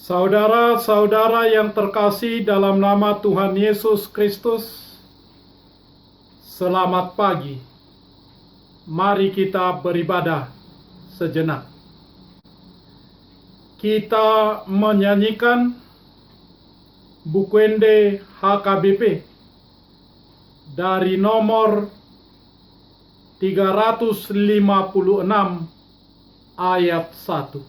Saudara-saudara yang terkasih dalam nama Tuhan Yesus Kristus, selamat pagi. Mari kita beribadah sejenak. Kita menyanyikan Bukwende HKBP dari nomor 356 ayat 1.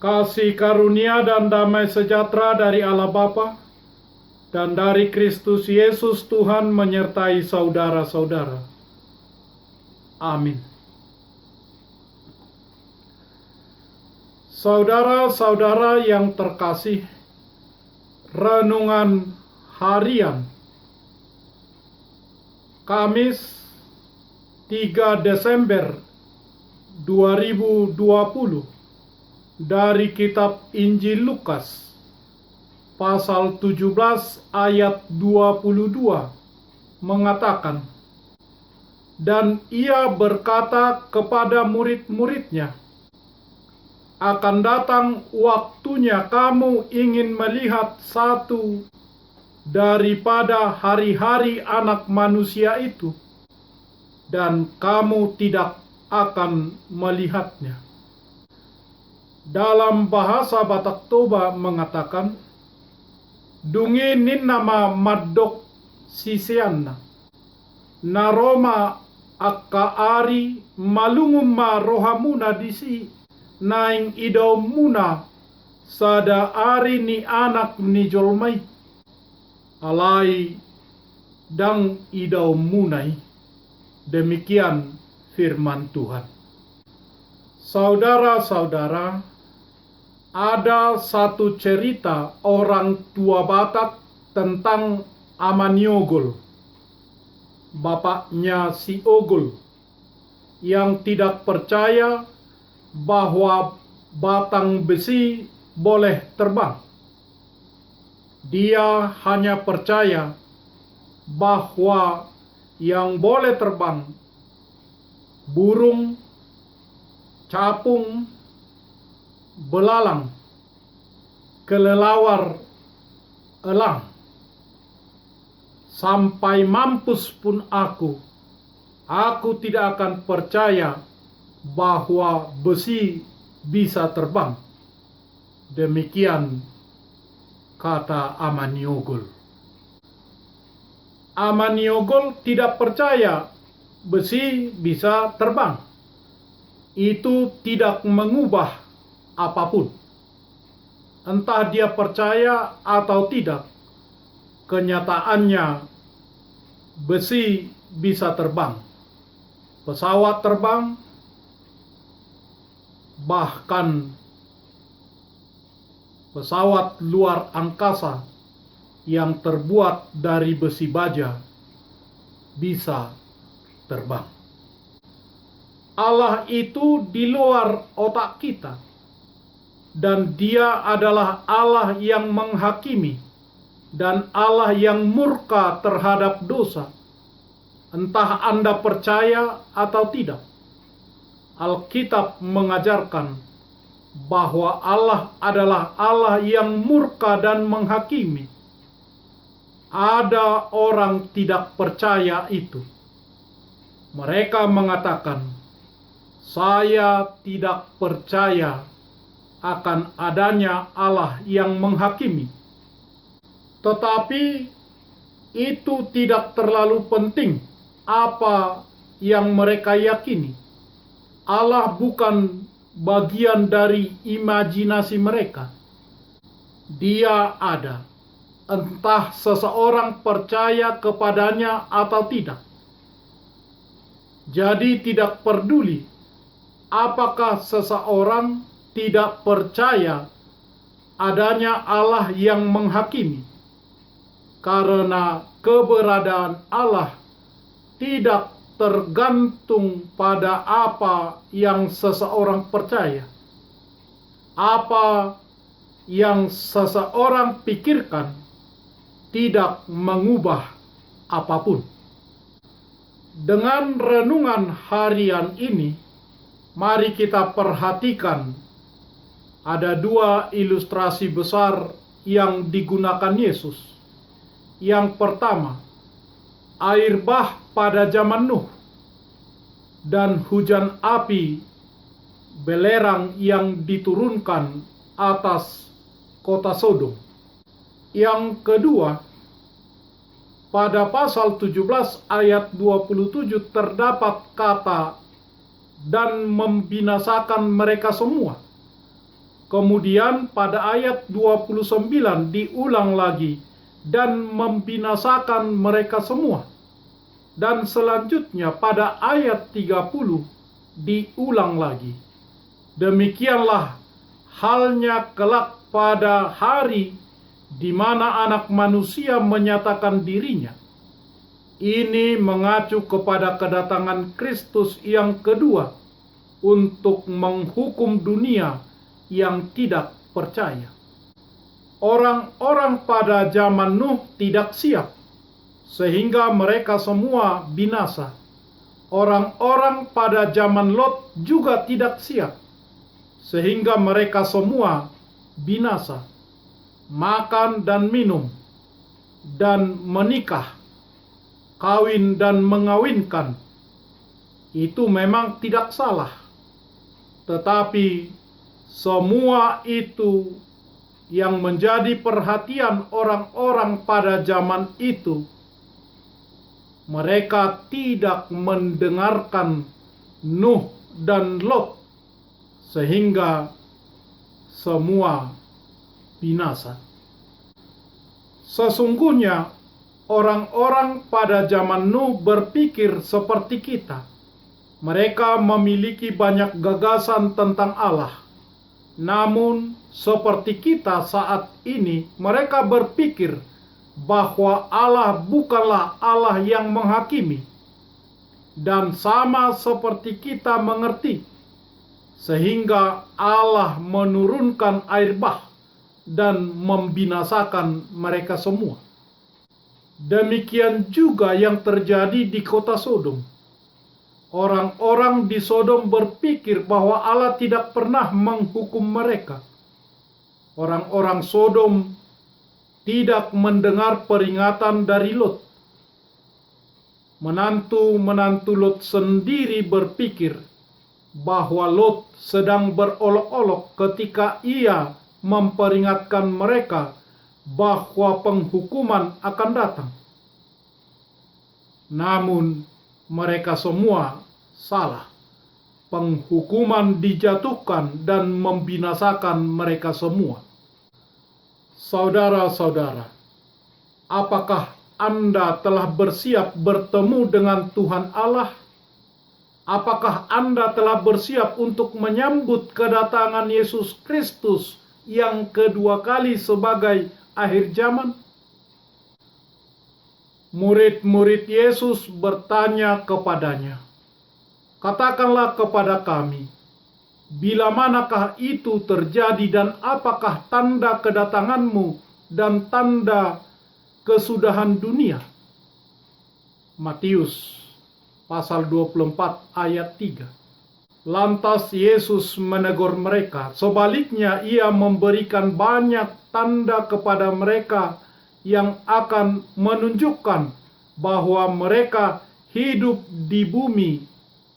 Kasih karunia dan damai sejahtera dari Allah Bapa dan dari Kristus Yesus Tuhan menyertai saudara-saudara. Amin. Saudara-saudara yang terkasih, renungan harian Kamis 3 Desember 2020 dari kitab Injil Lukas pasal 17 ayat 22 mengatakan, "Dan ia berkata kepada murid-muridnya, akan datang waktunya kamu ingin melihat satu daripada hari-hari Anak Manusia itu, dan kamu tidak akan melihatnya." Dalam bahasa Batak Toba mengatakan, "Dungi nin nama madok sisianna, naroma akka ari malungum ma rohamuna disi, naing idau muna sada ari ni anak ni jolmai, alai dang idau munai." Demikian firman Tuhan. Saudara-saudara, ada satu cerita orang tua Batak tentang Amaniogol, bapaknya si Ogul, yang tidak percaya bahwa batang besi boleh terbang. Dia hanya percaya bahwa yang boleh terbang burung, capung, belalang, kelelawar, elang. Sampai mampus pun aku tidak akan percaya bahwa besi bisa terbang. Demikian kata Amaniogol. Amaniogol tidak percaya besi bisa terbang. Itu tidak mengubah apapun. Entah dia percaya atau tidak, kenyataannya besi bisa terbang. Pesawat terbang, bahkan pesawat luar angkasa yang terbuat dari besi baja bisa terbang. Allah itu di luar otak kita, dan Dia adalah Allah yang menghakimi dan Allah yang murka terhadap dosa. Entah Anda percaya atau tidak, Alkitab mengajarkan bahwa Allah adalah Allah yang murka dan menghakimi. Ada orang tidak percaya itu. Mereka mengatakan, "Saya tidak percaya akan adanya Allah yang menghakimi. Tetapi itu tidak terlalu penting apa yang mereka yakini. Allah bukan bagian dari imajinasi mereka. Dia ada, entah seseorang percaya kepadanya atau tidak. Jadi tidak peduli apakah seseorang tidak percaya adanya Allah yang menghakimi, karena keberadaan Allah tidak tergantung pada apa yang seseorang percaya. Apa yang seseorang pikirkan tidak mengubah apapun. Dengan renungan harian ini, mari kita perhatikan ada dua ilustrasi besar yang digunakan Yesus. Yang pertama, air bah pada zaman Nuh dan hujan api belerang yang diturunkan atas kota Sodom. Yang kedua, pada pasal 17 ayat 27 terdapat kata dan membinasakan mereka semua. Kemudian pada ayat 29 diulang lagi dan membinasakan mereka semua. Dan selanjutnya pada ayat 30 diulang lagi. Demikianlah halnya kelak pada hari di mana Anak Manusia menyatakan dirinya. Ini mengacu kepada kedatangan Kristus yang kedua untuk menghukum dunia yang tidak percaya. Orang-orang pada zaman Nuh tidak siap, sehingga mereka semua binasa. Orang-orang pada zaman Lot juga tidak siap, sehingga mereka semua binasa. Makan dan minum, dan menikah, kawin dan mengawinkan, itu memang tidak salah. Tetapi semua itu yang menjadi perhatian orang-orang pada zaman itu, mereka tidak mendengarkan Nuh dan Lot, sehingga semua binasa. Sesungguhnya orang-orang pada zaman Nuh berpikir seperti kita. Mereka memiliki banyak gagasan tentang Allah. Namun seperti kita saat ini, mereka berpikir bahwa Allah bukanlah Allah yang menghakimi. Dan sama seperti kita mengerti, sehingga Allah menurunkan air bah dan membinasakan mereka semua. Demikian juga yang terjadi di kota Sodom. Orang-orang di Sodom berpikir bahwa Allah tidak pernah menghukum mereka. Orang-orang Sodom tidak mendengar peringatan dari Lot. Menantu-menantu Lot sendiri berpikir bahwa Lot sedang berolok-olok ketika ia memperingatkan mereka bahwa penghukuman akan datang. Namun mereka semua salah. Penghukuman dijatuhkan dan membinasakan mereka semua. Saudara-saudara, apakah Anda telah bersiap bertemu dengan Tuhan Allah? Apakah Anda telah bersiap untuk menyambut kedatangan Yesus Kristus yang kedua kali sebagai akhir zaman? Murid-murid Yesus bertanya kepadanya, "Katakanlah kepada kami, bila manakah itu terjadi dan apakah tanda kedatanganmu dan tanda kesudahan dunia?" Matius pasal 24 ayat 3. Lantas Yesus menegur mereka. Sebaliknya ia memberikan banyak tanda kepada mereka yang akan menunjukkan bahwa mereka hidup di bumi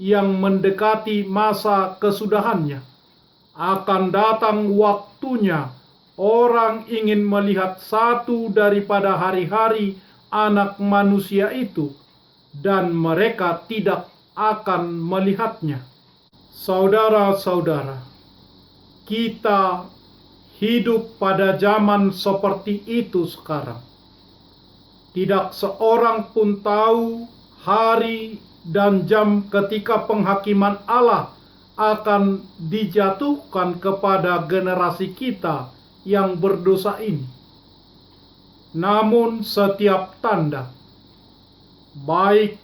yang mendekati masa kesudahannya. akan datang waktunya orang ingin melihat satu daripada hari-hari Anak Manusia itu, dan mereka tidak akan melihatnya. Saudara-saudara, kita hidup pada zaman seperti itu sekarang. Tidak seorang pun tahu hari dan jam ketika penghakiman Allah akan dijatuhkan kepada generasi kita yang berdosa ini. Namun setiap tanda, baik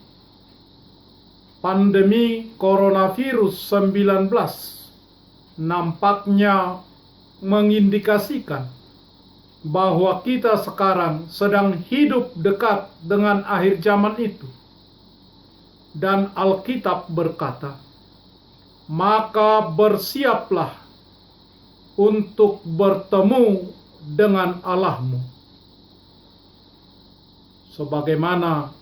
pandemi coronavirus 19 nampaknya mengindikasikan bahwa kita sekarang sedang hidup dekat dengan akhir zaman itu. Dan Alkitab berkata, maka bersiaplah untuk bertemu dengan Allahmu. Sebagaimana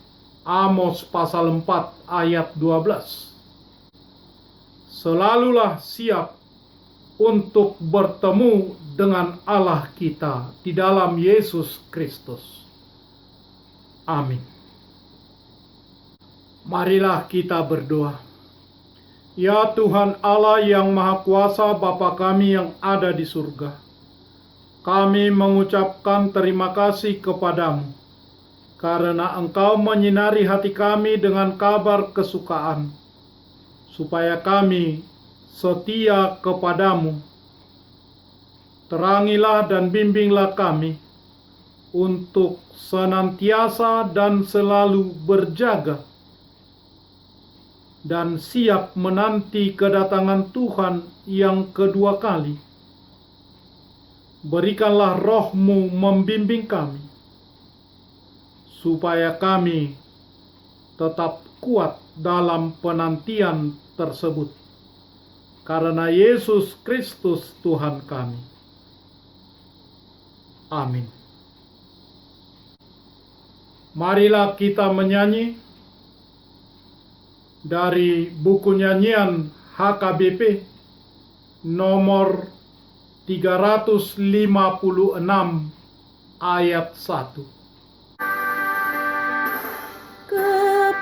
Amos pasal 4 ayat 12. Selalulah siap untuk bertemu dengan Allah kita di dalam Yesus Kristus. Amin. Marilah kita berdoa. Ya Tuhan Allah yang Maha Kuasa, Bapa kami yang ada di surga, kami mengucapkan terima kasih kepadamu karena Engkau menyinari hati kami dengan kabar kesukaan, supaya kami setia kepadamu. Terangilah dan bimbinglah kami untuk senantiasa dan selalu berjaga dan siap menanti kedatangan Tuhan yang kedua kali. Berikanlah Roh-Mu membimbing kami, supaya kami tetap kuat dalam penantian tersebut. Karena Yesus Kristus Tuhan kami. Amin. Marilah kita menyanyi dari buku nyanyian HKBP nomor 356 ayat 1.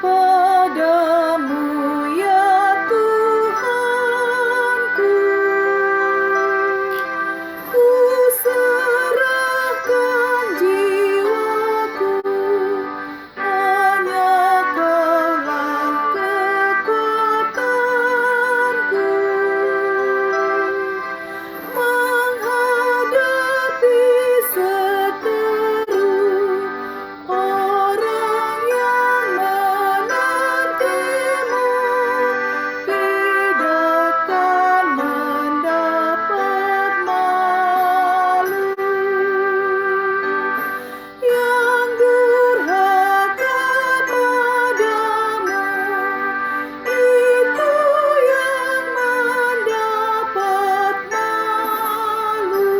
Kepadamu ya Tuhanku, ku serahkan jiwaku, hanya Kaulah kekuatanku, menghadapi seteru orang yang menantimu, tidak akan mendapat malu. Yang durhaka padamu, itu yang mendapat malu.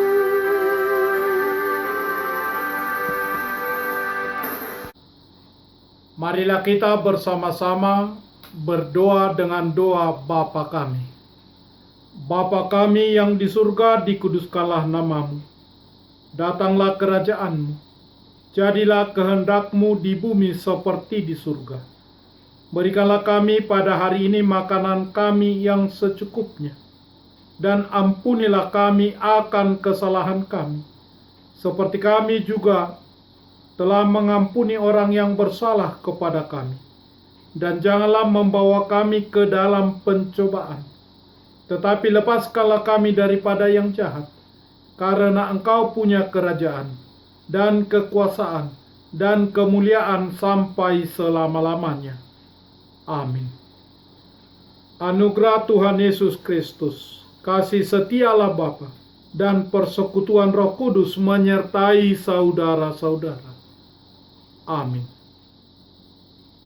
Marilah kita bersama-sama berdoa dengan doa Bapa kami. Bapa kami yang di surga, dikuduskanlah namamu. Datanglah kerajaanmu. Jadilah kehendak-Mu di bumi seperti di surga. Berikanlah kami pada hari ini makanan kami yang secukupnya. Dan ampunilah kami akan kesalahan kami, seperti kami juga telah mengampuni orang yang bersalah kepada kami. Dan janganlah membawa kami ke dalam pencobaan, tetapi lepaskanlah kami daripada yang jahat. Karena Engkau punya kerajaan, dan kekuasaan, dan kemuliaan sampai selama-lamanya. Amin. Anugerah Tuhan Yesus Kristus, kasih setia Allah Bapa, dan persekutuan Roh Kudus menyertai saudara-saudara. Amin.